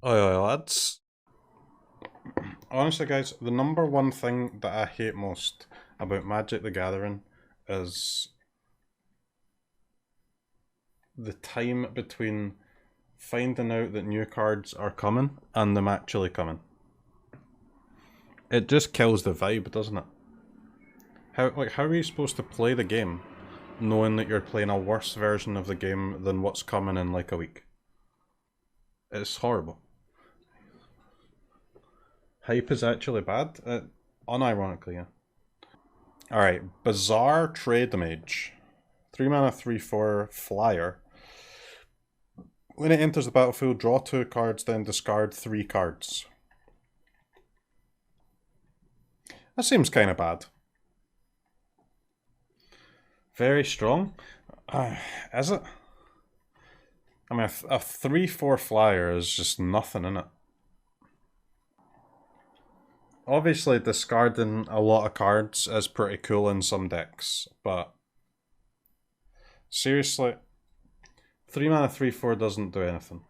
Oi, lads. Honestly, guys, the number one thing that I hate most about Magic the Gathering is the time between finding out that new cards are coming and them actually coming. It just kills the vibe, doesn't it? How are you supposed to play the game knowing that you're playing a worse version of the game than what's coming in like a week? It's horrible. Hype is actually bad, unironically, yeah. Alright, Bizarre Trade Mage. 3 mana, 3/4 flyer. When it enters the battlefield, draw 2 cards, then discard 3 cards. That seems kind of bad. Very strong. Is it? I mean, a 3/4 flyer is just nothing in it. Obviously, discarding a lot of cards is pretty cool in some decks, but seriously, 3 mana, 3/4 doesn't do anything.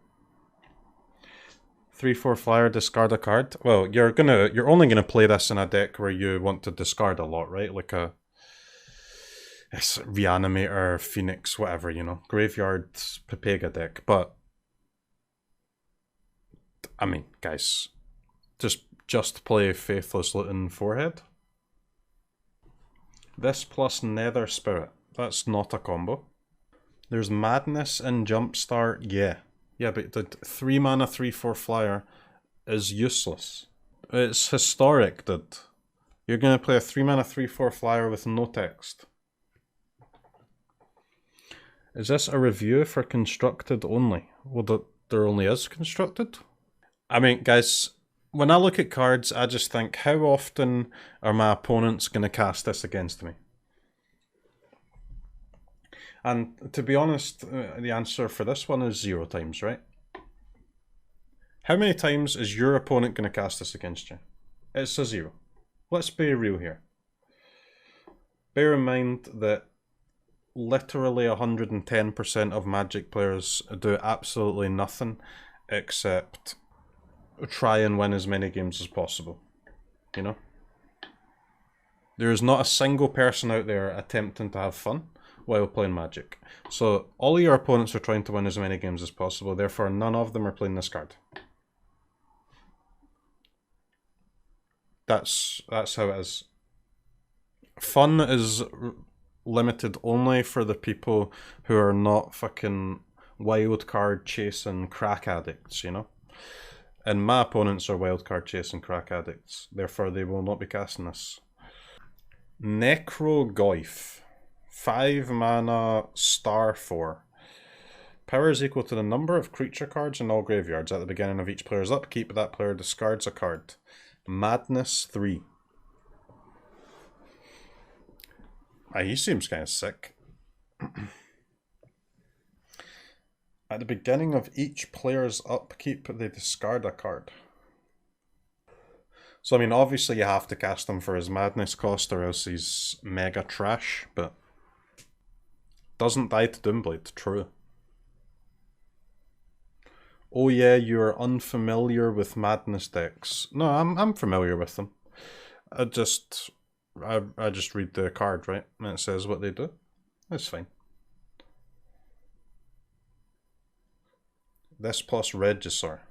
3/4 flyer, discard a card. Well, you're only gonna play this in a deck where you want to discard a lot, right? Like a Reanimator, Phoenix, whatever, you know, Graveyard, Pepega deck. But I mean, guys, just play Faithless Looting Forehead. This plus Nether Spirit. That's not a combo. There's Madness and Jumpstart, yeah. Yeah, but the 3 mana 3/4 flyer is useless. It's historic, dude. You're gonna play a 3 mana 3/4 flyer with no text. Is this a review for constructed only? Well, there only is constructed? I mean, guys, when I look at cards, I just think, how often are my opponents gonna cast this against me? And to be honest, the answer for this one is 0 times, right? How many times is your opponent going to cast this against you? It's a 0. Let's be real here. Bear in mind that literally 110% of Magic players do absolutely nothing except try and win as many games as possible. You know? There is not a single person out there attempting to have fun while playing Magic. So all your opponents are trying to win as many games as possible, therefore none of them are playing this card. That's how it is. Fun is limited only for the people who are not fucking wild card chasing crack addicts, you know? And my opponents are wild card chasing crack addicts, therefore they will not be casting this. Necrogoyf. 5 mana, star 4. Power is equal to the number of creature cards in all graveyards. At the beginning of each player's upkeep, that player discards a card. Madness 3. He seems kind of sick. At the beginning of each player's upkeep, they discard a card. So, I mean, obviously you have to cast him for his madness cost or else he's mega trash, but doesn't die to Doomblade, true. Oh yeah, you're unfamiliar with madness decks. No, I'm familiar with them. I just read the card, right? And it says what they do. That's fine. This plus Regisaur.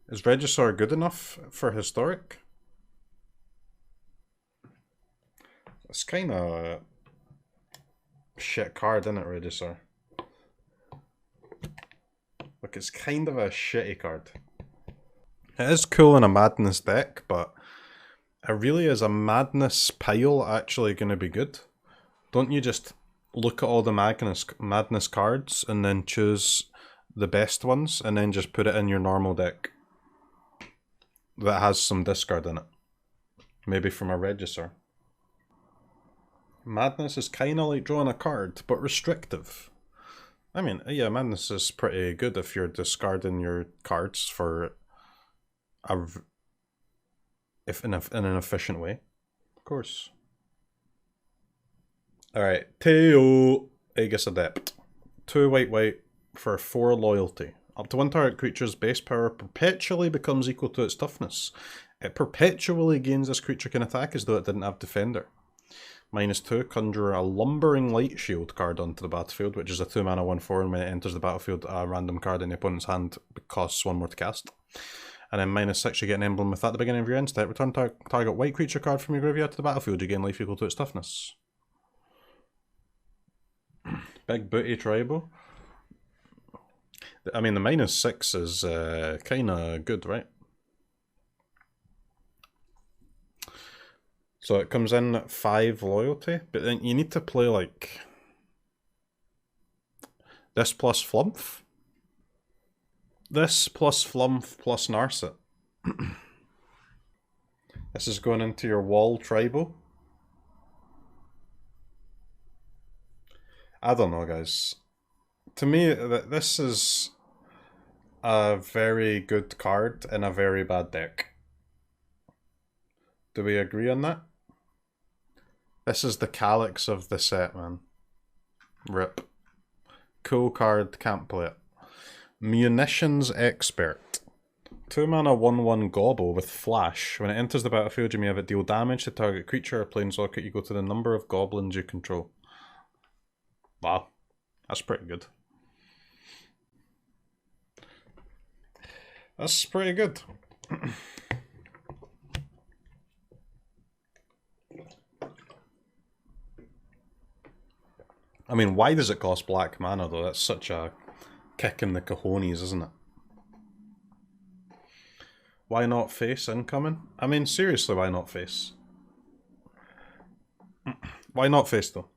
Is Regisaur good enough for historic? It's kind of a shit card, isn't it, Regisaur? Look, it's kind of a shitty card. It is cool in a Madness deck, but really is a Madness pile actually going to be good? Don't you just look at all the Madness cards and then choose the best ones and then just put it in your normal deck that has some discard in it? Maybe from a Regisaur. Madness is kind of like drawing a card, but restrictive. I mean, yeah, Madness is pretty good if you're discarding your cards for in an efficient way. Of course. Alright, Teo Aegis Adept. 2 white for 4 loyalty. Up to 1 target creature's base power perpetually becomes equal to its toughness. It perpetually gains this creature can attack as though it didn't have defender. -2, conjure a Lumbering Light Shield card onto the battlefield, which is a 2 mana 1/4, and when it enters the battlefield, a random card in the opponent's hand costs 1 more to cast. And then -6, you get an emblem with at the beginning of your end step. Return target white creature card from your graveyard to the battlefield, you gain life equal to its toughness. Big booty tribal. I mean, the -6 is kinda good, right? So it comes in at 5 loyalty, but then you need to play like this plus Flumph. This plus Flumph plus Narset. This is going into your wall tribal. I don't know, guys. To me, this is a very good card in a very bad deck. Do we agree on that? This is the Calyx of the set, man. Rip. Cool card, can't play it. Munitions Expert. 2 mana 1/1 Gobble with Flash. When it enters the battlefield, you may have it deal damage to target creature or planeswalker equal to the number of goblins you control. Wow, that's pretty good. That's pretty good. I mean, why does it cost black mana though? That's such a kick in the cojones, isn't it? Why not face incoming? I mean, seriously, why not face? Why not face though?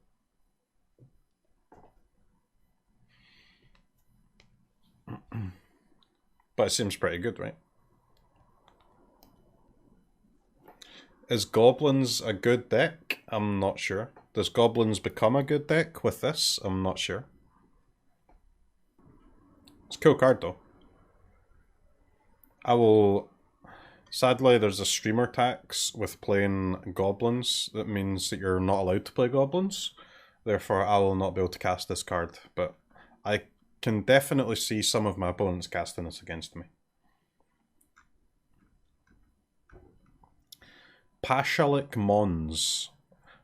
But it seems pretty good, right? Is Goblins a good deck? I'm not sure. Does Goblins become a good deck with this? I'm not sure. It's a cool card though. I will... Sadly, there's a streamer tax with playing Goblins. That means that you're not allowed to play Goblins. Therefore, I will not be able to cast this card. But I can definitely see some of my opponents casting this against me. Pashalik Mons.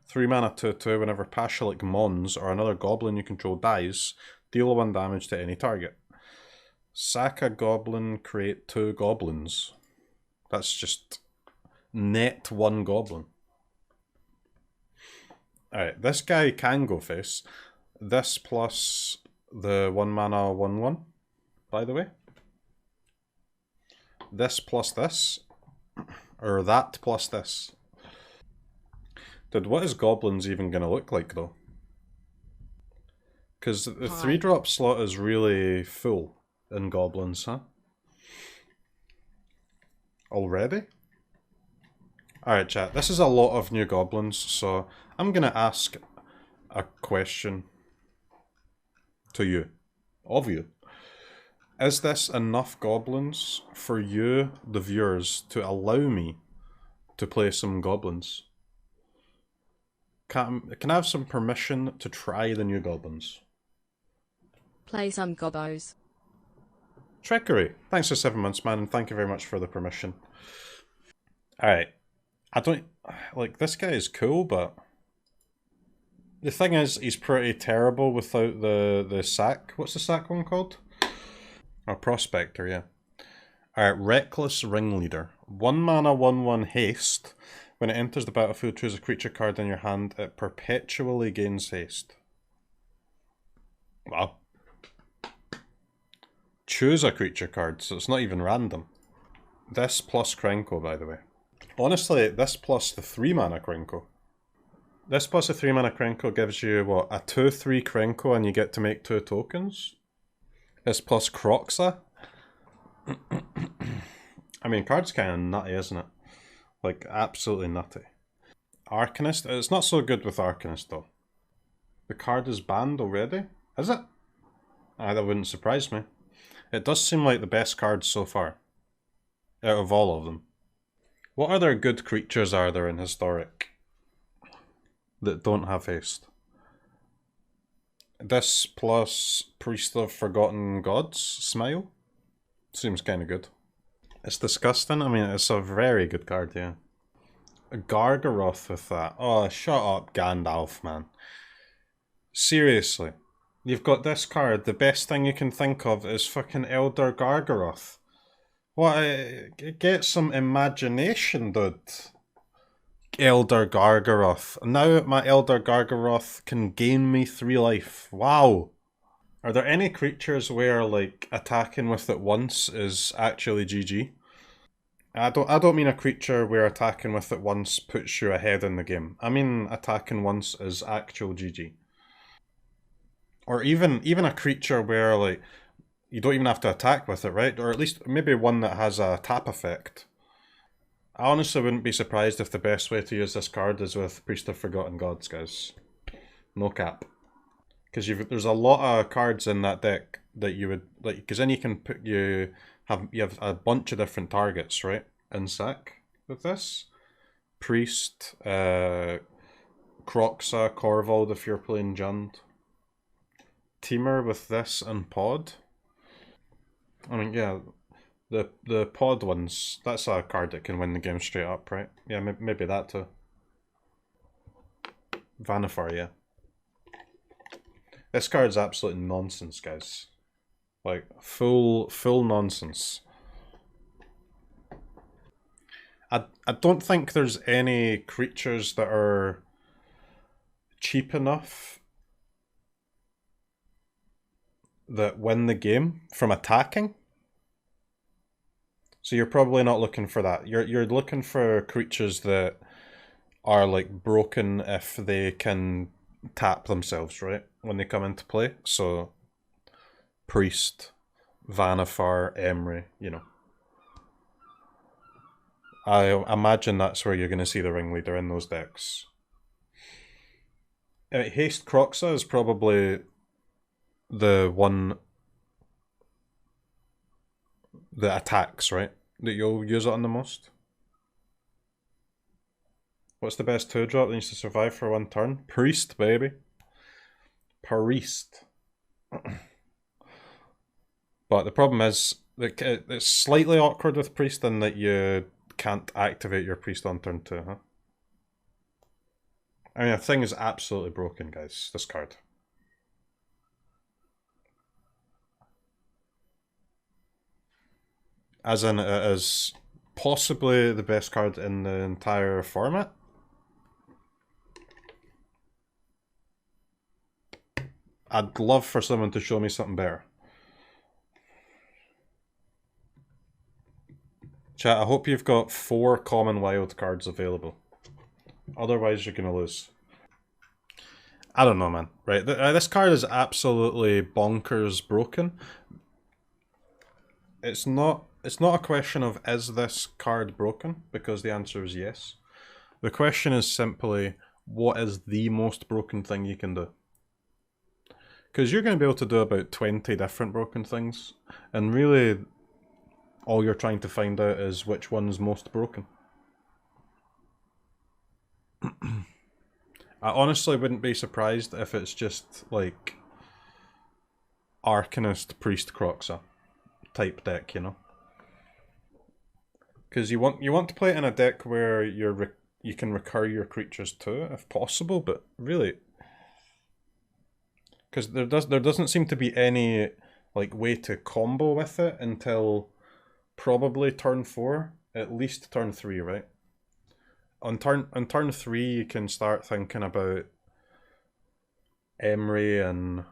3 mana 2/2. Whenever Pashalik Mons or another goblin you control dies, deal 1 damage to any target. Sack a goblin, create 2 goblins. That's just net 1 goblin. Alright, this guy can go face. This plus the 1 mana 1/1, by the way. This plus this. Or that plus this. Dude, what is Goblins even going to look like, though? Because the 3-drop slot is really full in Goblins, huh? Already? Alright, chat. This is a lot of new Goblins, so I'm going to ask a question to you. Of you. Is this enough Goblins for you, the viewers, to allow me to play some Goblins? Can I have some permission to try the new Goblins? Play some Gobbos. Trickery. Thanks for 7 months, man, and thank you very much for the permission. Alright. I don't... Like, this guy is cool, but... The thing is, he's pretty terrible without the sack. What's the sack one called? Oh, Prospector, yeah. Alright, Reckless Ringleader. 1 mana 1/1 haste. When it enters the battlefield, choose a creature card in your hand. It perpetually gains haste. Wow. Choose a creature card, so it's not even random. This plus Krenko, by the way. Honestly, this plus the 3 mana Krenko. This plus the 3 mana Krenko gives you, what, a 2/3 Krenko and you get to make 2 tokens? This plus CROKEYZ. I mean, card's kind of nutty, isn't it? Like, absolutely nutty. Arcanist? It's not so good with Arcanist, though. The card is banned already? Is it? That wouldn't surprise me. It does seem like the best card so far. Out of all of them. What other good creatures are there in Historic that don't have haste? This plus Priest of Forgotten Gods, Smile. Seems kind of good. It's disgusting. I mean, it's a very good card, yeah. A Gargaroth with that. Oh, shut up, Gandalf, man. Seriously. You've got this card, the best thing you can think of is fucking Elder Gargaroth. What? Get some imagination, dude. Elder Gargaroth. Now my Elder Gargaroth can gain me 3 life. Wow. Are there any creatures where, like, attacking with it once is actually GG? I don't mean a creature where attacking with it once puts you ahead in the game. I mean attacking once is actual GG. Or even a creature where, like, you don't even have to attack with it, right? Or at least maybe one that has a tap effect. I honestly wouldn't be surprised if the best way to use this card is with Priest of Forgotten Gods, guys. No cap. Because there's a lot of cards in that deck that you would like. Because then you can put you have a bunch of different targets, right? In sack with this Priest, Kroxa, Corvold if you're playing Jund. Teamer with this and Pod. I mean, yeah, the Pod ones. That's a card that can win the game straight up, right? Yeah, maybe that too. Vanifar, yeah. This card's absolute nonsense, guys. Like, full nonsense. I don't think there's any creatures that are cheap enough that win the game from attacking. So you're probably not looking for that. You're looking for creatures that are, like, broken if they can tap themselves, right? When they come into play. So Priest, Vanifar, Emry, you know. I imagine that's where you're going to see the Ringleader in those decks. Haste Kroxa is probably the one that attacks, right? That you'll use it on the most. What's the best 2-drop that needs to survive for 1 turn? Priest, baby. Priest. But the problem is that it's slightly awkward with Priest in that you can't activate your Priest on turn 2, huh? I mean, the thing is absolutely broken, guys, this card. As in, it is possibly the best card in the entire format. I'd love for someone to show me something better. Chat, I hope you've got 4 common wild cards available. Otherwise, you're going to lose. I don't know, man. Right, this card is absolutely bonkers broken. It's not a question of is this card broken, because the answer is yes. The question is simply, what is the most broken thing you can do? Because you're going to be able to do about 20 different broken things, and really all you're trying to find out is which one's most broken. I honestly wouldn't be surprised if it's just like Arcanist Priest Kroxa type deck, you know? Because you want to play it in a deck where you can recur your creatures too, if possible, but really, because there doesn't seem to be any like way to combo with it until probably turn 4, at least turn 3, right? On turn 3 you can start thinking about Emry and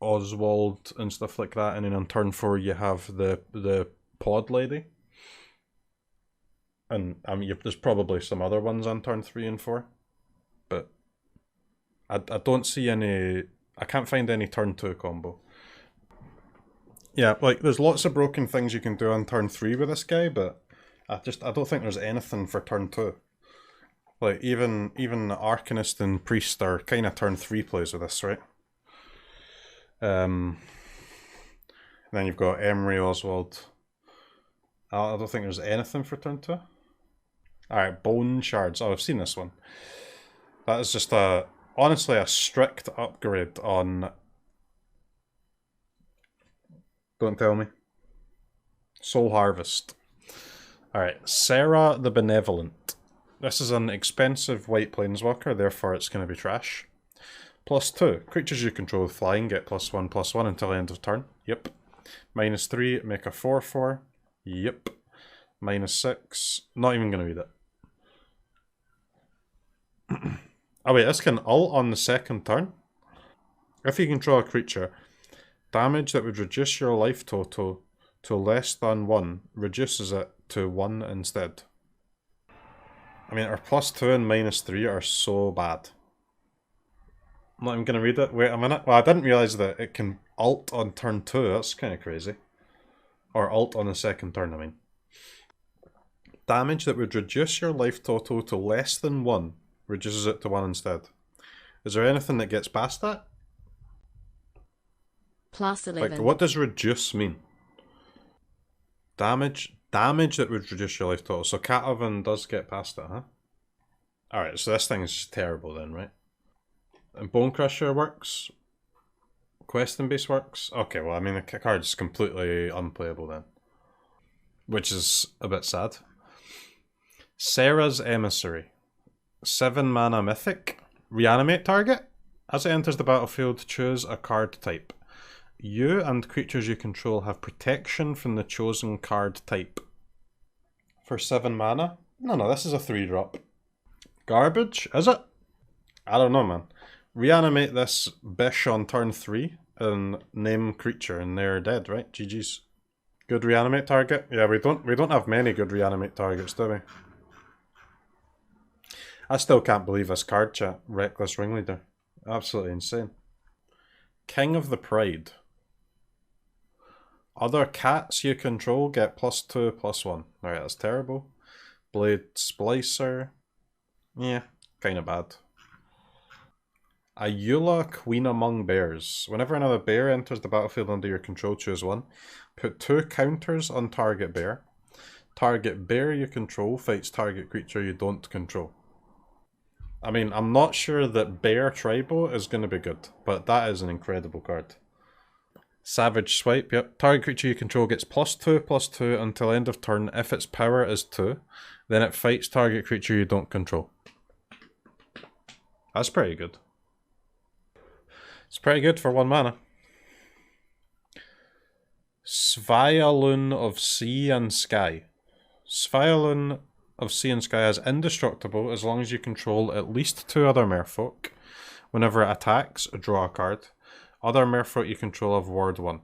Oswald and stuff like that, and then on turn 4 you have the Pod Lady. And I mean, there's probably some other ones on turn 3 and 4, but I don't see any. I can't find any turn 2 combo. Yeah, like there's lots of broken things you can do on turn 3 with this guy, but I don't think there's anything for turn 2. Like even Arcanist and Priest are kind of turn 3 plays with this, right? And then you've got Emry, Oswald. I don't think there's anything for turn 2. Alright, Bone Shards. Oh, I've seen this one. That is just honestly a strict upgrade on Don't tell me. Soul Harvest. Alright, Serra the Benevolent. This is an expensive white planeswalker, therefore it's going to be trash. +2. Creatures you control with flying get +1/+1 until end of turn. Yep. -3, make a 4/4. Yep. -6. Not even going to read it. Oh wait, this can ult on the second turn. If you control a creature, damage that would reduce your life total to less than 1 reduces it to 1 instead. I mean, our +2 and -3 are so bad. I'm not even going to read it. Wait a minute. Well, I didn't realise that it can ult on turn 2. That's kind of crazy. Or ult on the second turn, I mean. Damage that would reduce your life total to less than 1 reduces it to 1 instead. Is there anything that gets past that? +11. Like, what does reduce mean? Damage that would reduce your life total. So Cat Oven does get past it, huh? Alright, so this thing is terrible then, right? And Bone Crusher works? Question Base works? Okay, well, I mean, the card's completely unplayable then. Which is a bit sad. Serra's Emissary. 7 mana mythic. Reanimate target. As it enters the battlefield, choose a card type. You and creatures you control have protection from the chosen card type. For 7 mana? No, this is a 3-drop. Garbage? Is it? I don't know, man. Reanimate this bish on turn 3 and name creature and they're dead, right? GG's. Good reanimate target? Yeah, we don't have many good reanimate targets, do we? I still can't believe this card, chat. Reckless Ringleader. Absolutely insane. King of the Pride. Other cats you control get +2/+1. Alright, that's terrible. Blade Splicer. Yeah, kind of bad. Ayula, Queen Among Bears. Whenever another bear enters the battlefield under your control, choose 1. Put 2 counters on target bear. Target bear you control fights target creature you don't control. I mean, I'm not sure that Bear Tribal is going to be good, but that is an incredible card. Savage Swipe, yep. Target creature you control gets +2/+2 until end of turn. If its power is 2, then it fights target creature you don't control. That's pretty good. It's pretty good for 1 mana. Svialun of Sea and Sky. Svialun of Sea and Sky is indestructible as long as you control at least 2 other merfolk. Whenever it attacks, draw a card. Other merfolk you control have ward 1.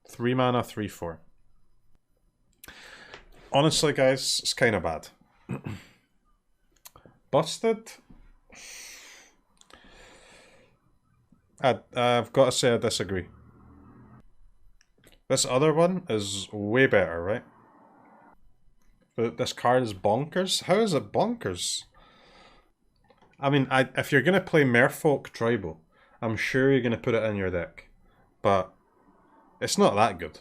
3 mana, 3/4. Honestly, guys, it's kind of bad. Busted? I've got to say I disagree. This other one is way better, right? But this card is bonkers? How is it bonkers? I mean, if you're going to play Merfolk Tribal, I'm sure you're going to put it in your deck. But it's not that good.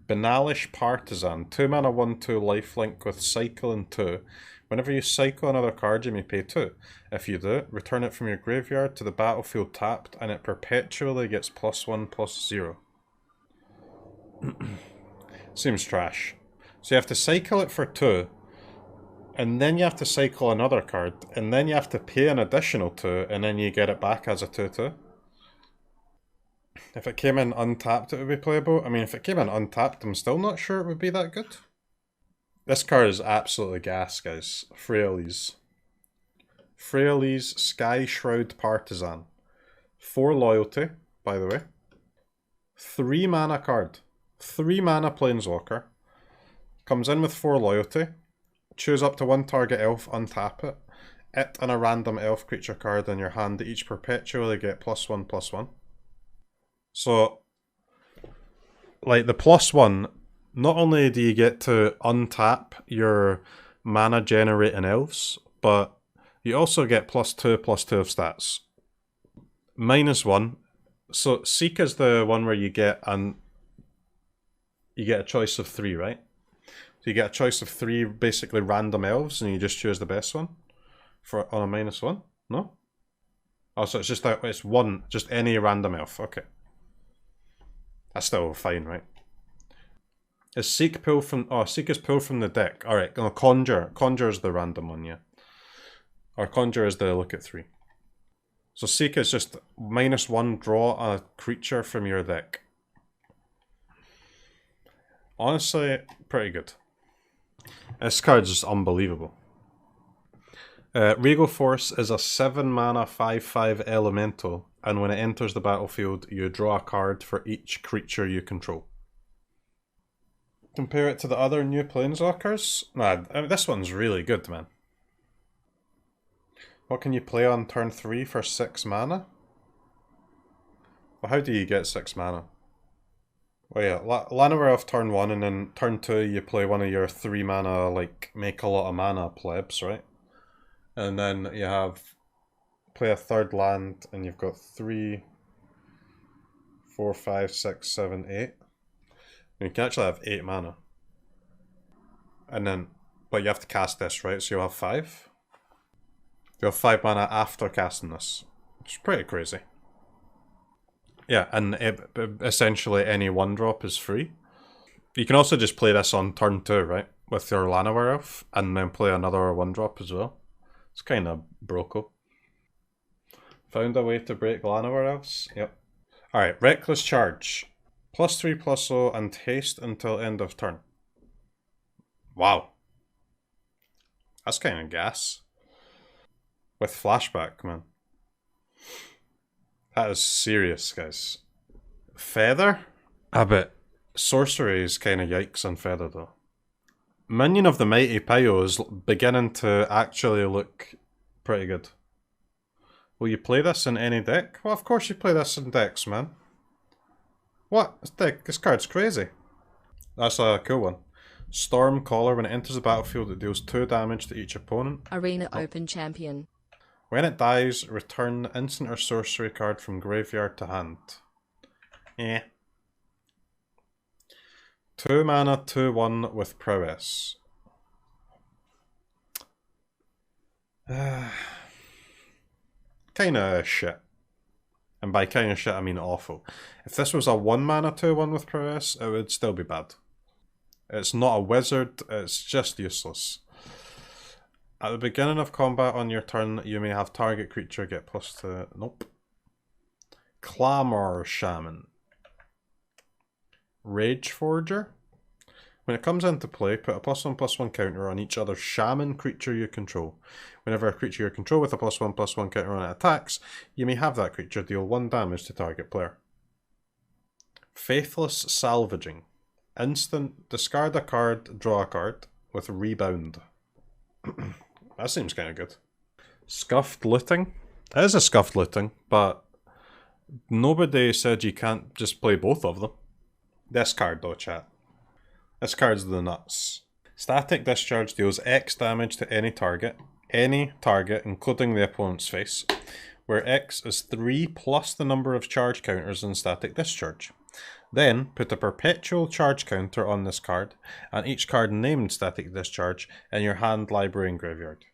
Banalish Partisan. 2 mana, 1/2 lifelink with cycle and 2. Whenever you cycle another card, you may pay 2. If you do, return it from your graveyard to the battlefield tapped, and it perpetually gets +1/+0. Seems trash. So you have to cycle it for 2, and then you have to cycle another card, and then you have to pay an additional 2, and then you get it back as a 2/2. If it came in untapped, it would be playable. I mean, if it came in untapped, I'm still not sure it would be that good. This card is absolutely gas, guys. Freyalise. Freyalise Sky Shroud Partisan. 4 loyalty, by the way. 3 mana card. 3 mana planeswalker. Comes in with 4 loyalty. Choose up to 1 target elf, untap it. It and a random elf creature card in your hand that each perpetually get +1/+1. So, like the +1, not only do you get to untap your mana generating elves, but you also get +2/+2 of stats. -1. So Seek is the one where you get a choice of 3, right? So you get a choice of 3 basically random elves, and you just choose the best one on a -1. No? Oh, so it's just it's 1, just any random elf. Okay. That's still fine, right? Is Seek pull from... Oh, Seek is pull from the deck. Alright, no, Conjure. Conjure is the random one, yeah. Or Conjure is the look at 3. So Seek is just -1, draw a creature from your deck. Honestly, pretty good. This card's just unbelievable. Regal Force is a 7 mana 5/5 elemental, and when it enters the battlefield, you draw a card for each creature you control. Compare it to the other new Planeswalkers? Nah, I mean, this one's really good, man. What can you play on turn 3 for 6 mana? Well, how do you get 6 mana? Well, yeah, Llanowar Elf turn 1, and then turn 2 you play one of your 3 mana, like, make a lot of mana plebs, right? And then you have, play a third land, and you've got 3, 4, 5, 6, 7, 8. You can actually have 8 mana. And then, but you have to cast this, right? So you'll have 5. You'll have 5 mana after casting this. Which is pretty crazy. Yeah, and essentially any 1-drop is free. You can also just play this on turn 2, right? With your Llanowar Elf, and then play another 1-drop as well. It's kind of broco. Found a way to break Llanowar Elves? Yep. Alright, Reckless Charge. +3/+0 and haste until end of turn. Wow. That's kind of gas. With flashback, man. That is serious, guys. Feather? A bit. Sorcery is kind of yikes on Feather, though. Minion of the Mighty Pyo is beginning to actually look pretty good. Will you play this in any deck? Well, of course you play this in decks, man. What? This card's crazy. That's a cool one. Stormcaller, when it enters the battlefield, it deals 2 damage to each opponent. Arena Open Champion. When it dies, return instant or sorcery card from graveyard to hand. Eh. 2 mana, 2/1 with prowess. Kinda shit. And by kinda shit, I mean awful. If this was a 1 mana 2/1 with prowess, it would still be bad. It's not a wizard, it's just useless. At the beginning of combat on your turn, you may have target creature get +2. Nope. Clamor Shaman. Rage Forger. When it comes into play, put a +1/+1 counter on each other shaman creature you control. Whenever a creature you control with a +1/+1 counter on it attacks, you may have that creature deal 1 damage to target player. Faithless Salvaging. Instant, discard a card, draw a card, with rebound. That seems kind of good. Scuffed Looting. It is a Scuffed Looting, but nobody said you can't just play both of them. This card though, chat. This card's the nuts. Static Discharge deals X damage to any target, including the opponent's face, where X is 3 plus the number of charge counters in Static Discharge. Then, put a perpetual charge counter on this card, and each card named Static Discharge in your hand, library, and graveyard.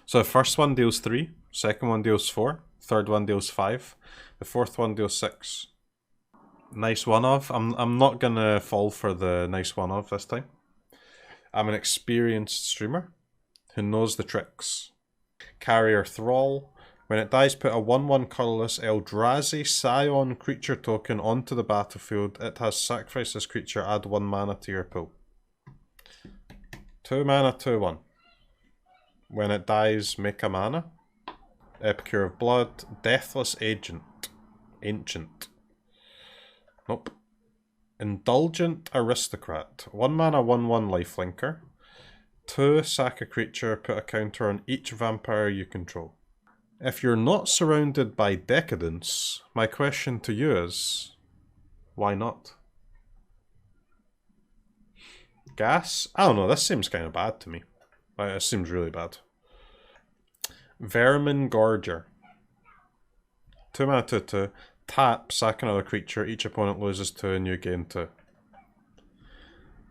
So the first one deals 3, second one deals 4, third one deals 5, the fourth one deals 6. Nice one-of. I'm not gonna fall for the nice one-of this time. I'm an experienced streamer who knows the tricks. Carrier Thrall. When it dies, put a 1/1 colorless Eldrazi Scion creature token onto the battlefield. It has sacrificed this creature, add 1 mana to your pool. 2 mana, 2/1. When it dies, make a mana. Epicure of Blood. Deathless Ancient. Nope. Indulgent Aristocrat. 1 mana, 1/1 lifelinker. 2, sack a creature, put a counter on each vampire you control. If you're not surrounded by decadence, my question to you is, why not? Gas? I don't know, this seems kind of bad to me. It seems really bad. Vermin Gorger. 2 mana, 2/2. Tap, sack another creature, each opponent loses 2 and you gain 2.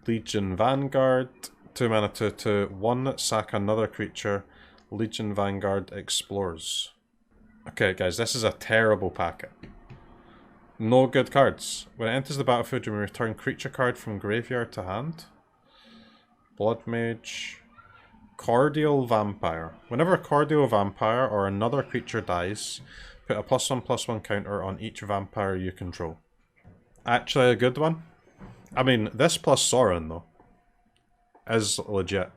Legion Vanguard. 2 mana, 2/2. 1, sack another creature. Legion Vanguard explores. Okay, guys, this is a terrible packet. No good cards. When it enters the battlefield, you may return creature card from graveyard to hand. Blood Mage. Cordial Vampire. Whenever a Cordial Vampire or another creature dies, put a +1/+1 counter on each vampire you control. Actually a good one. I mean, this plus Sorin, though, is legit.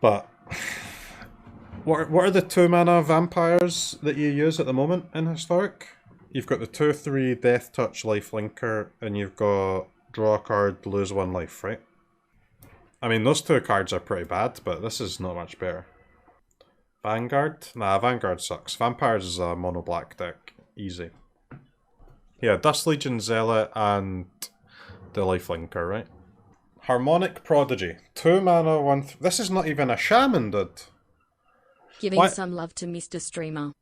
But what are the 2-mana vampires that you use at the moment in Historic? You've got the 2/3 Death Touch Lifelinker, and you've got draw a card, lose 1 life, right? I mean, those 2 cards are pretty bad, but this is not much better. Vanguard? Nah, Vanguard sucks. Vampires is a mono black deck. Easy. Yeah, Dust Legion, Zealot, and the Lifelinker, right? Harmonic Prodigy. 2 mana, 1... This is not even a shaman, dude. Giving What? some love to Mr. Streamer.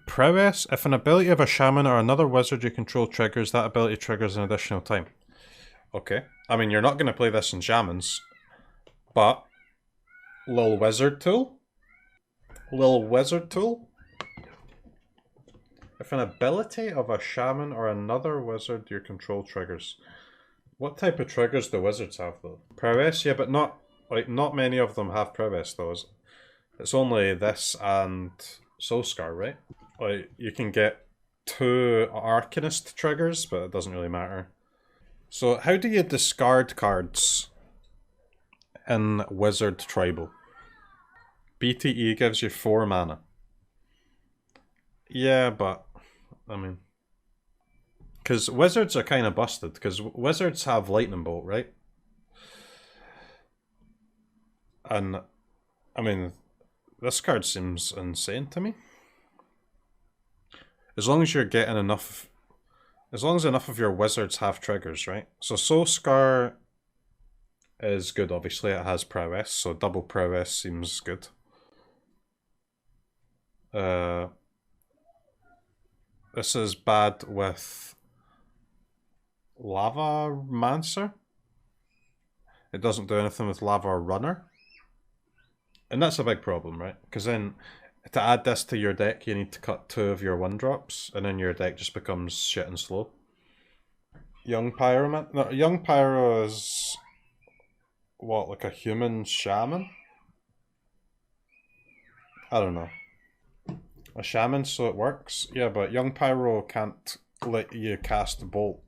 Prowess. If an ability of a shaman or another wizard you control triggers, that ability triggers an additional time. Okay. I mean, you're not going to play this in shamans, but... Lil Wizard Tool? Lil Wizard Tool? If an ability of a shaman or another wizard you control triggers. What type of triggers do wizards have, though? Prowess? Yeah, but not many of them have prowess, though. It's only this and Soulscar, right? Like, you can get 2 Arcanist triggers, but it doesn't really matter. So, how do you discard cards in Wizard Tribal? BTE gives you 4 mana. Yeah, but, I mean... Because wizards are kind of busted, because wizards have Lightning Bolt, right? And, I mean, this card seems insane to me. As long as you're getting enough... As long as enough of your wizards have triggers, right? So Soulscar is good, obviously. It has prowess, so double prowess seems good. This is bad with Lava Mancer. It doesn't do anything with Lava Runner. And that's a big problem, right? Because then, to add this to your deck, you need to cut 2 of your 1-drops, and then your deck just becomes shit and slow. Young Pyroman? No, Young Pyro is... What, like a human shaman? I don't know. A shaman, so it works? Yeah, but Young Pyro can't let you cast Bolt.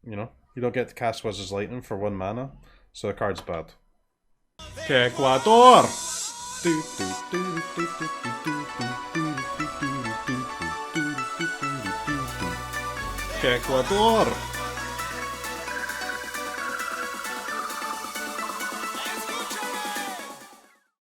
You know? You don't get to cast Wizard's Lightning for 1 mana, so the card's bad. Ecuador! Ecuador!